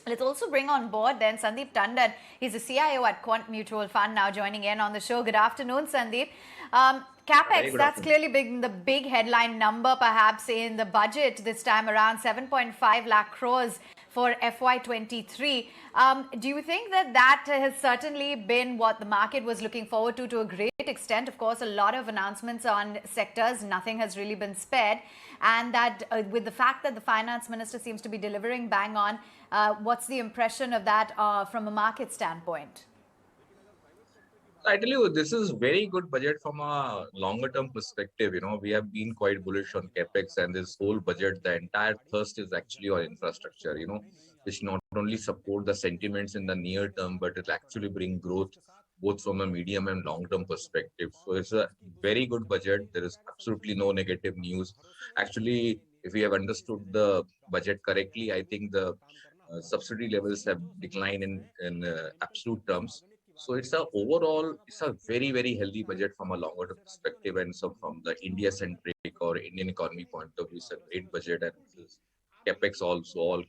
Let's also bring on board then Sandeep Tandon. He's the CIO at Quant Mutual Fund, now joining in on the show. Good afternoon, Sandeep. Very Capex, good that's afternoon. clearly been the big headline number perhaps in the budget this time around, 7.5 lakh crores for FY23. Do you think that that has certainly been what the market was looking forward to a great extent? Of course, a lot of announcements on sectors, nothing has really been spared. And that with the fact that the finance minister seems to be delivering bang on, what's the impression of that from a market standpoint? I tell you, this is very good budget from a longer term perspective. We have been quite bullish on capex, and this whole budget, the entire thrust is actually on infrastructure. Which not only support the sentiments in the near term, but it actually bring growth both from a medium and long term perspective. So it's a very good budget. There is absolutely no negative news. Actually, if we have understood the budget correctly, I think the subsidy levels have declined in absolute terms. So it's a very, very healthy budget from a longer term perspective. And so from the India centric or Indian economy point of view, it's a great budget. And this is capex also, all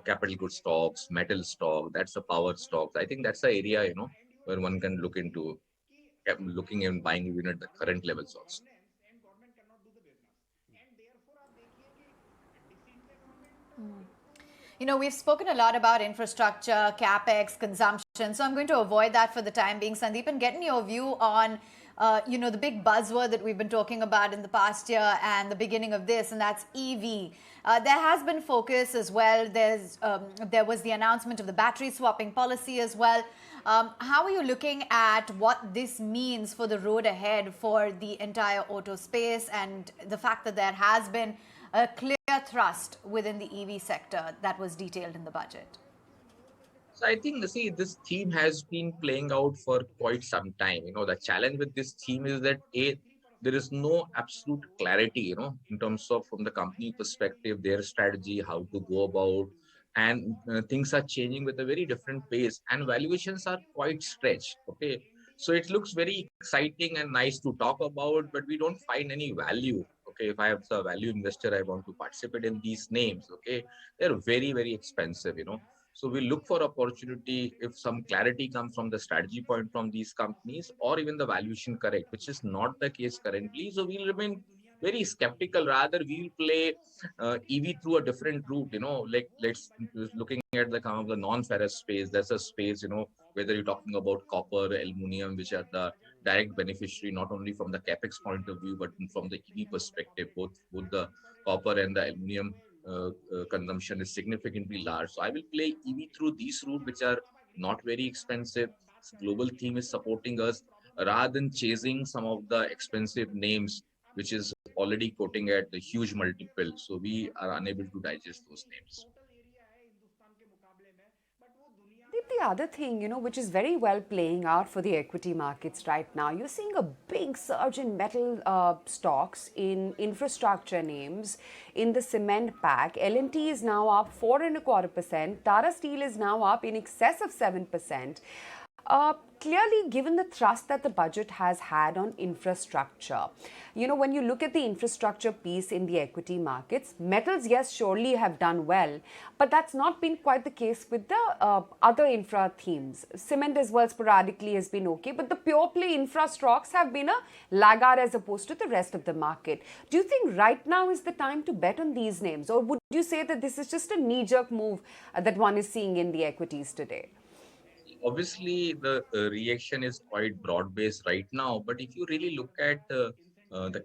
capital goods stocks, metal stock, that's the power stocks. I think that's the area, where one can look into looking and buying even at the current levels also. You know, we've spoken a lot about infrastructure, capex, consumption. So I'm going to avoid that for the time being, Sandeep, and getting your view on, the big buzzword that we've been talking about in the past year and the beginning of this, and that's EV. There has been focus as well. There was the announcement of the battery swapping policy as well. How are you looking at what this means for the road ahead for the entire auto space, and the fact that there has been a clear thrust within the EV sector that was detailed in the budget? So I think, see, this theme has been playing out for quite some time. The challenge with this theme is that there is no absolute clarity, in terms of from the company perspective, their strategy, how to go about, and things are changing with a very different pace, and valuations are quite stretched. Okay, so it looks very exciting and nice to talk about, but we don't find any value. Okay, if I have a value investor, I want to participate in these names. Okay, they're very, very expensive. So we look for opportunity if some clarity comes from the strategy point from these companies, or even the valuation correct, which is not the case currently. So we'll remain very skeptical. Rather, we'll play EV through a different route. Like let's looking at the kind of the non-ferrous space. That's a space. Whether you're talking about copper, aluminum, which are the direct beneficiary not only from the capex point of view, but from the EV perspective. Both the copper and the aluminum consumption is significantly large. So I will play EV through these routes, which are not very expensive. Global theme is supporting us rather than chasing some of the expensive names, which is already quoting at the huge multiple. So we are unable to digest those names. The other thing, which is very well playing out for the equity markets right now, you're seeing a big surge in metal stocks, in infrastructure names, in the cement pack. L&T is now up 4.25%. Tata Steel is now up in excess of 7%. Clearly, given the thrust that the budget has had on infrastructure, when you look at the infrastructure piece in the equity markets, metals, yes, surely have done well, but that's not been quite the case with the other infra themes. Cement as well sporadically has been okay, but the pure play infra stocks have been a laggard as opposed to the rest of the market. Do you think right now is the time to bet on these names, or would you say that this is just a knee-jerk move that one is seeing in the equities today? Obviously, the reaction is quite broad-based right now. But if you really look at the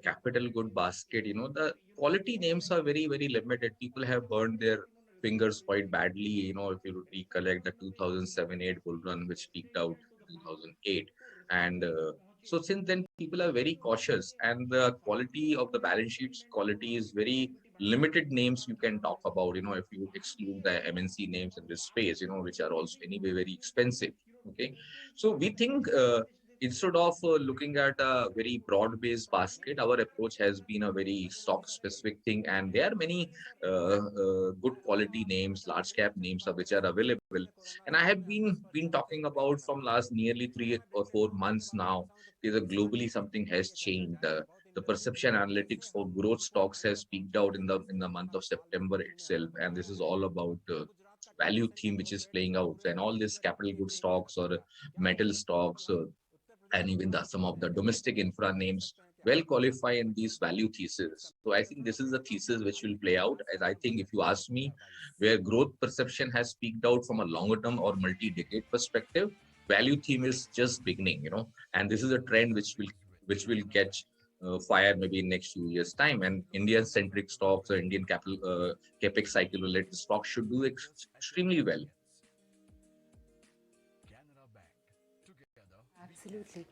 capital good basket, the quality names are very, very limited. People have burned their fingers quite badly. If you recollect the 2007-8 bull run, which peaked out in 2008, and so since then people are very cautious, and the quality of the balance sheets quality is very limited. Names you can talk about, if you exclude the MNC names in this space, which are also anyway very expensive. Okay, so we think instead of looking at a very broad-based basket, our approach has been a very stock-specific thing, and there are many good quality names, large cap names which are available. And I have been talking about from last nearly 3 or 4 months now. Because globally something has changed. The perception analytics for growth stocks has peaked out in the month of September itself, and this is all about value theme which is playing out, and all these capital good stocks or metal stocks, and even some of the domestic infra names well qualify in these value thesis. So I think this is the thesis which will play out. As I think, if you ask me, where growth perception has peaked out from a longer term or multi-decade perspective, value theme is just beginning, and this is a trend which will catch fire maybe in next few years time, and Indian centric stocks or Indian capital capex cycle related stocks should do extremely well. Absolutely.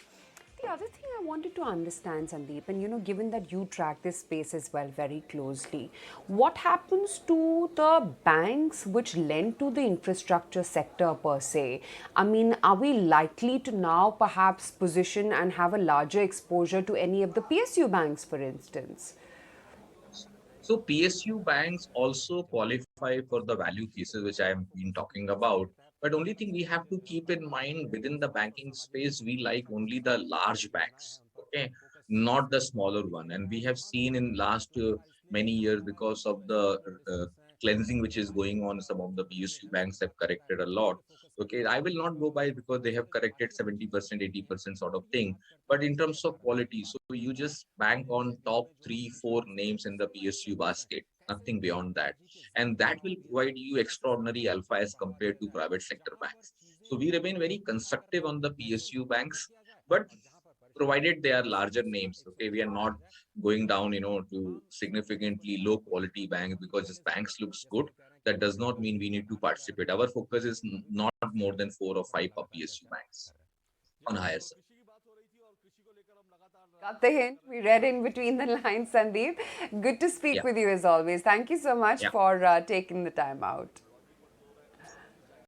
The other thing I wanted to understand, Sandeep, and given that you track this space as well very closely, what happens to the banks which lend to the infrastructure sector per se? I mean, are we likely to now perhaps position and have a larger exposure to any of the PSU banks, for instance? So PSU banks also qualify for the value thesis, which I have been talking about. But only thing we have to keep in mind, within the banking space, we like only the large banks, okay, not the smaller one. And we have seen in last many years, because of the cleansing which is going on, some of the PSU banks have corrected a lot. Okay, I will not go by because they have corrected 70%, 80% sort of thing. But in terms of quality, so you just bank on top 3, 4 names in the PSU basket, nothing beyond that. And that will provide you extraordinary alpha as compared to private sector banks. So we remain very constructive on the PSU banks, but provided they are larger names. Okay, we are not going down, to significantly low quality banks because this banks looks good. That does not mean we need to participate. Our focus is not more than 4 or 5 PSU banks on higher side. Got the hint. We read in between the lines, Sandeep. Good to speak Yeah, with you as always. Thank you so much yeah. for taking the time out.